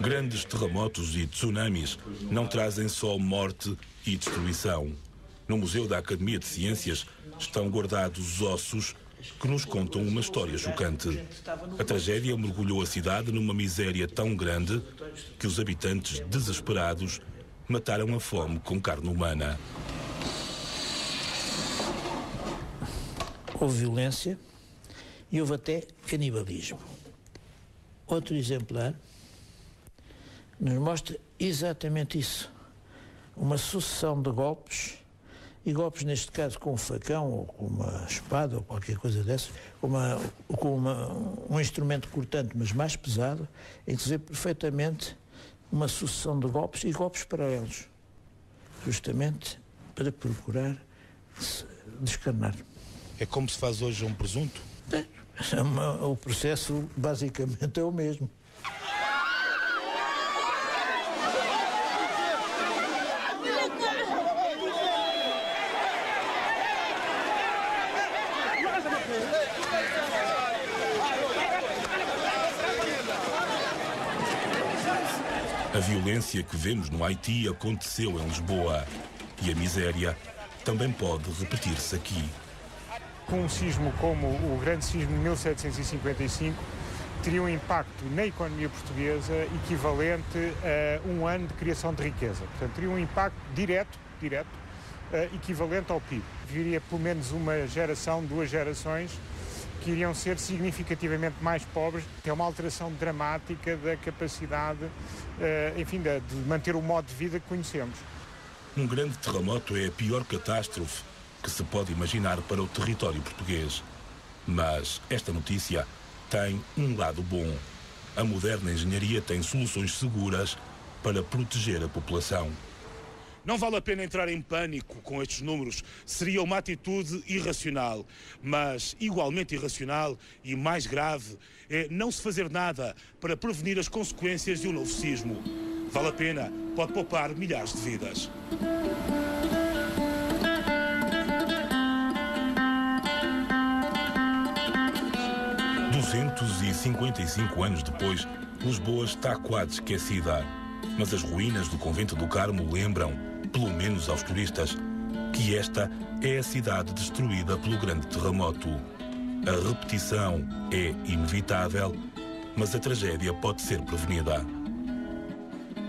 Grandes terremotos e tsunamis não trazem só morte e destruição. No Museu da Academia de Ciências estão guardados ossos que nos contam uma história chocante. A tragédia mergulhou a cidade numa miséria tão grande que os habitantes, desesperados, mataram a fome com carne humana. Houve violência e houve até canibalismo. Outro exemplar nos mostra exatamente isso. Uma sucessão de golpes, e golpes neste caso com um facão ou com uma espada ou qualquer coisa dessas, com um instrumento cortante, mas mais pesado, em que se vê perfeitamente uma sucessão de golpes e golpes paralelos, justamente para procurar descarnar. É como se faz hoje um presunto? O processo basicamente é o mesmo. A violência que vemos no Haiti aconteceu em Lisboa e a miséria também pode repetir-se aqui. Com um sismo como o grande sismo de 1755, teria um impacto na economia portuguesa equivalente a um ano de criação de riqueza. Portanto, teria um impacto direto, equivalente ao PIB. Viria pelo menos uma geração, 2 gerações, que iriam ser significativamente mais pobres. É uma alteração dramática da capacidade, de manter o modo de vida que conhecemos. Um grande terremoto é a pior catástrofe que se pode imaginar para o território português. Mas esta notícia tem um lado bom. A moderna engenharia tem soluções seguras para proteger a população. Não vale a pena entrar em pânico com estes números. Seria uma atitude irracional. Mas igualmente irracional e mais grave é não se fazer nada para prevenir as consequências de um novo sismo. Vale a pena, pode poupar milhares de vidas. E 55 anos depois, Lisboa está quase esquecida. Mas as ruínas do Convento do Carmo lembram, pelo menos aos turistas, que esta é a cidade destruída pelo grande terremoto. A repetição é inevitável, mas a tragédia pode ser prevenida.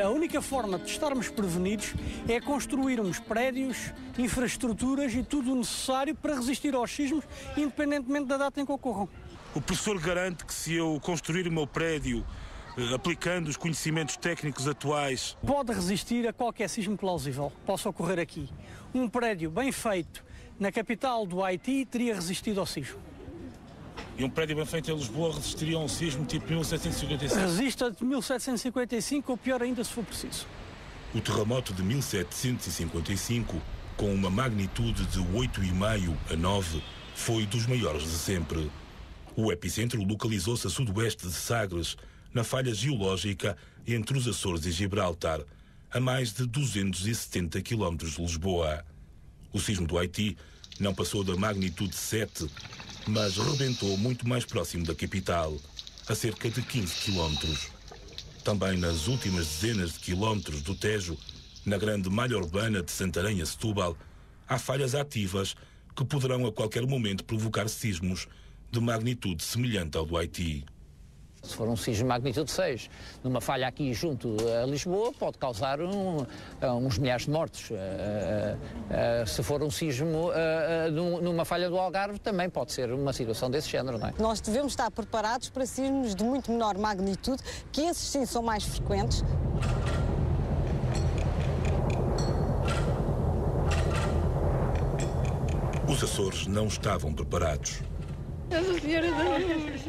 A única forma de estarmos prevenidos é construirmos prédios, infraestruturas e tudo o necessário para resistir aos sismos, independentemente da data em que ocorram. O professor garante que se eu construir o meu prédio, aplicando os conhecimentos técnicos atuais... Pode resistir a qualquer sismo plausível que possa ocorrer aqui. Um prédio bem feito na capital do Haiti teria resistido ao sismo. E um prédio bem feito em Lisboa resistiria a um sismo tipo 1755? Resiste a de 1755 ou pior ainda se for preciso. O terremoto de 1755, com uma magnitude de 8,5 a 9, foi dos maiores de sempre. O epicentro localizou-se a sudoeste de Sagres, na falha geológica entre os Açores e Gibraltar, a mais de 270 km de Lisboa. O sismo do Haiti não passou da magnitude 7, mas rebentou muito mais próximo da capital, a cerca de 15 km. Também nas últimas dezenas de quilómetros do Tejo, na grande malha urbana de Santarém a Setúbal, há falhas ativas que poderão a qualquer momento provocar sismos de magnitude semelhante ao do Haiti. Se for um sismo de magnitude 6, numa falha aqui junto a Lisboa, pode causar uns milhares de mortos. Se for um sismo numa falha do Algarve, também pode ser uma situação desse género, não é? Nós devemos estar preparados para sismos de muito menor magnitude, que esses sim são mais frequentes. Os Açores não estavam preparados. Nossa Senhora da Luz,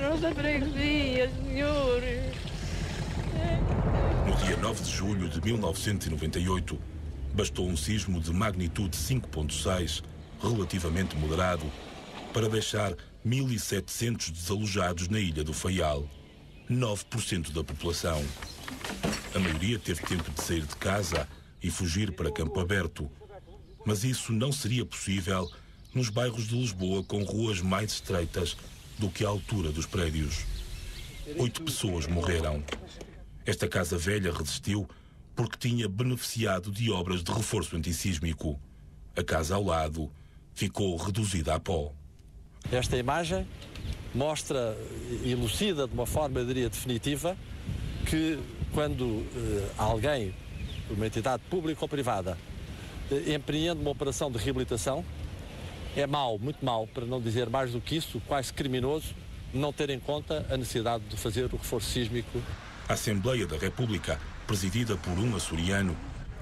nossa freguesia, Senhor. No dia 9 de julho de 1998, bastou um sismo de magnitude 5,6, relativamente moderado, para deixar 1.700 desalojados na Ilha do Faial, 9% da população. A maioria teve tempo de sair de casa e fugir para campo aberto, mas isso não seria possível nos bairros de Lisboa com ruas mais estreitas do que a altura dos prédios. 8 pessoas morreram. Esta casa velha resistiu porque tinha beneficiado de obras de reforço antissísmico. A casa ao lado ficou reduzida a pó. Esta imagem mostra, elucida de uma forma, eu diria, definitiva, que quando alguém, uma entidade pública ou privada, empreende uma operação de reabilitação, é mau, muito mau, para não dizer mais do que isso, quase criminoso, não ter em conta a necessidade de fazer o reforço sísmico. A Assembleia da República, presidida por um açoriano,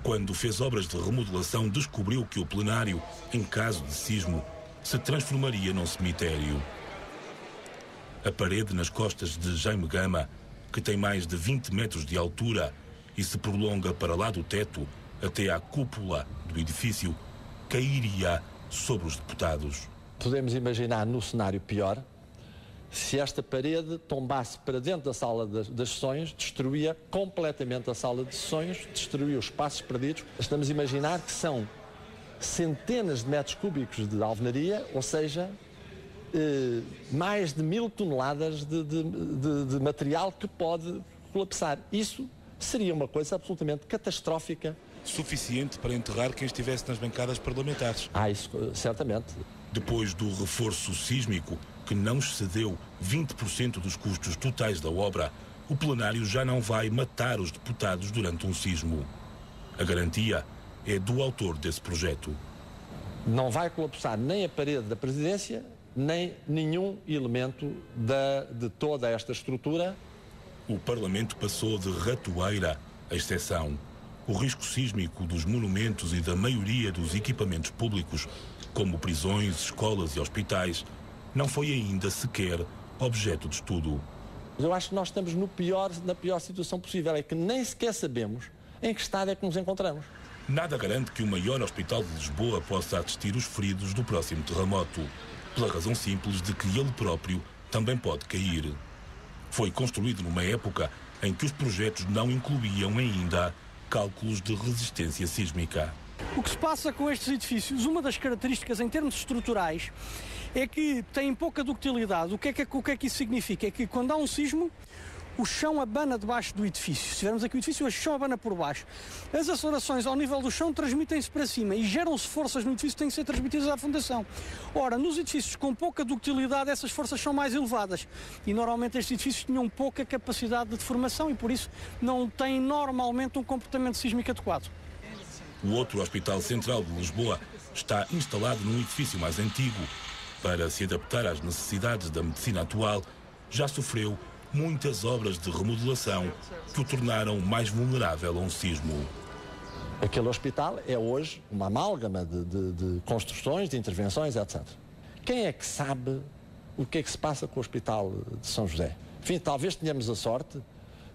quando fez obras de remodelação, descobriu que o plenário, em caso de sismo, se transformaria num cemitério. A parede nas costas de Jaime Gama, que tem mais de 20 metros de altura e se prolonga para lá do teto até à cúpula do edifício, cairia sobre os deputados. Podemos imaginar no cenário pior, se esta parede tombasse para dentro da sala das sessões, destruía completamente a sala de sessões, destruía os espaços perdidos. Estamos a imaginar que são centenas de metros cúbicos de alvenaria, ou seja, mais de 1000 toneladas de material que pode colapsar. Isso seria uma coisa absolutamente catastrófica. Suficiente para enterrar quem estivesse nas bancadas parlamentares. Isso certamente. Depois do reforço sísmico, que não excedeu 20% dos custos totais da obra, o plenário já não vai matar os deputados durante um sismo. A garantia é do autor desse projeto. Não vai colapsar nem a parede da presidência, nem nenhum elemento de toda esta estrutura. O Parlamento passou de ratoeira a exceção. O risco sísmico dos monumentos e da maioria dos equipamentos públicos, como prisões, escolas e hospitais, não foi ainda sequer objeto de estudo. Eu acho que nós estamos na pior situação possível, é que nem sequer sabemos em que estado é que nos encontramos. Nada garante que o maior hospital de Lisboa possa assistir os feridos do próximo terremoto, pela razão simples de que ele próprio também pode cair. Foi construído numa época em que os projetos não incluíam ainda cálculos de resistência sísmica. O que se passa com estes edifícios, uma das características em termos estruturais, é que têm pouca ductilidade. O que é que isso significa? É que quando há um sismo, o chão abana debaixo do edifício. Se tivermos aqui o edifício, o chão abana por baixo. As acelerações ao nível do chão transmitem-se para cima e geram-se forças no edifício que têm que ser transmitidas à fundação. Ora, nos edifícios com pouca ductilidade, essas forças são mais elevadas. E normalmente estes edifícios tinham pouca capacidade de deformação e por isso não têm normalmente um comportamento sísmico adequado. O outro Hospital Central de Lisboa está instalado num edifício mais antigo. Para se adaptar às necessidades da medicina atual, já sofreu muitas obras de remodelação que o tornaram mais vulnerável a um sismo. Aquele hospital é hoje uma amálgama de construções, de intervenções, etc. Quem é que sabe o que é que se passa com o Hospital de São José? Enfim, talvez tenhamos a sorte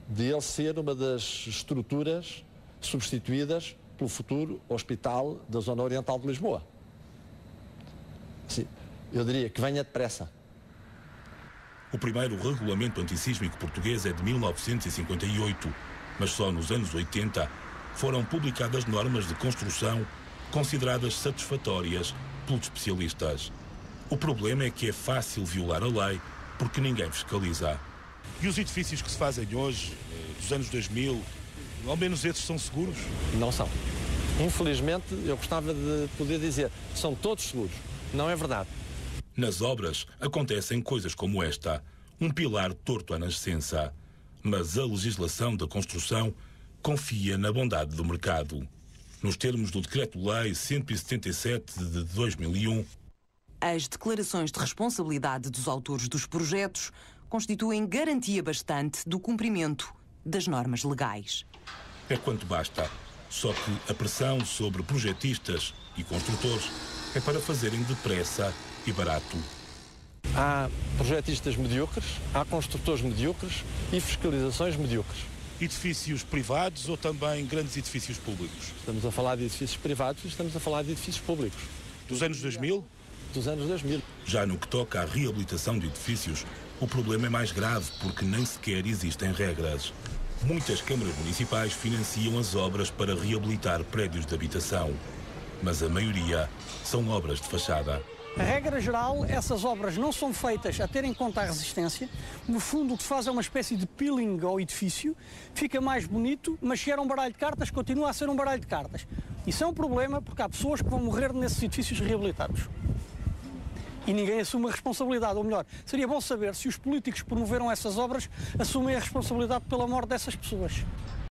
de ele ser uma das estruturas substituídas pelo futuro Hospital da Zona Oriental de Lisboa. Sim, eu diria que venha depressa. O primeiro regulamento antissísmico português é de 1958, mas só nos anos 80 foram publicadas normas de construção consideradas satisfatórias pelos especialistas. O problema é que é fácil violar a lei porque ninguém fiscaliza. E os edifícios que se fazem hoje, dos anos 2000, ao menos esses são seguros? Não são. Infelizmente, eu gostava de poder dizer, são todos seguros. Não é verdade. Nas obras acontecem coisas como esta, um pilar torto à nascença. Mas a legislação da construção confia na bondade do mercado. Nos termos do Decreto-Lei 177 de 2001, as declarações de responsabilidade dos autores dos projetos constituem garantia bastante do cumprimento das normas legais. É quanto basta. Só que a pressão sobre projetistas e construtores é para fazerem depressa e barato. Há projetistas medíocres, há construtores medíocres e fiscalizações medíocres. Edifícios privados ou também grandes edifícios públicos? Estamos a falar de edifícios privados e estamos a falar de edifícios públicos. Dos anos 2000? Dos anos 2000. Já no que toca à reabilitação de edifícios, o problema é mais grave porque nem sequer existem regras. Muitas câmaras municipais financiam as obras para reabilitar prédios de habitação, mas a maioria são obras de fachada. A regra geral, essas obras não são feitas a ter em conta a resistência. No fundo, o que se faz é uma espécie de peeling ao edifício, fica mais bonito, mas se era um baralho de cartas, continua a ser um baralho de cartas. Isso é um problema porque há pessoas que vão morrer nesses edifícios reabilitados. E ninguém assume a responsabilidade, ou melhor, seria bom saber se os políticos que promoveram essas obras assumem a responsabilidade pela morte dessas pessoas.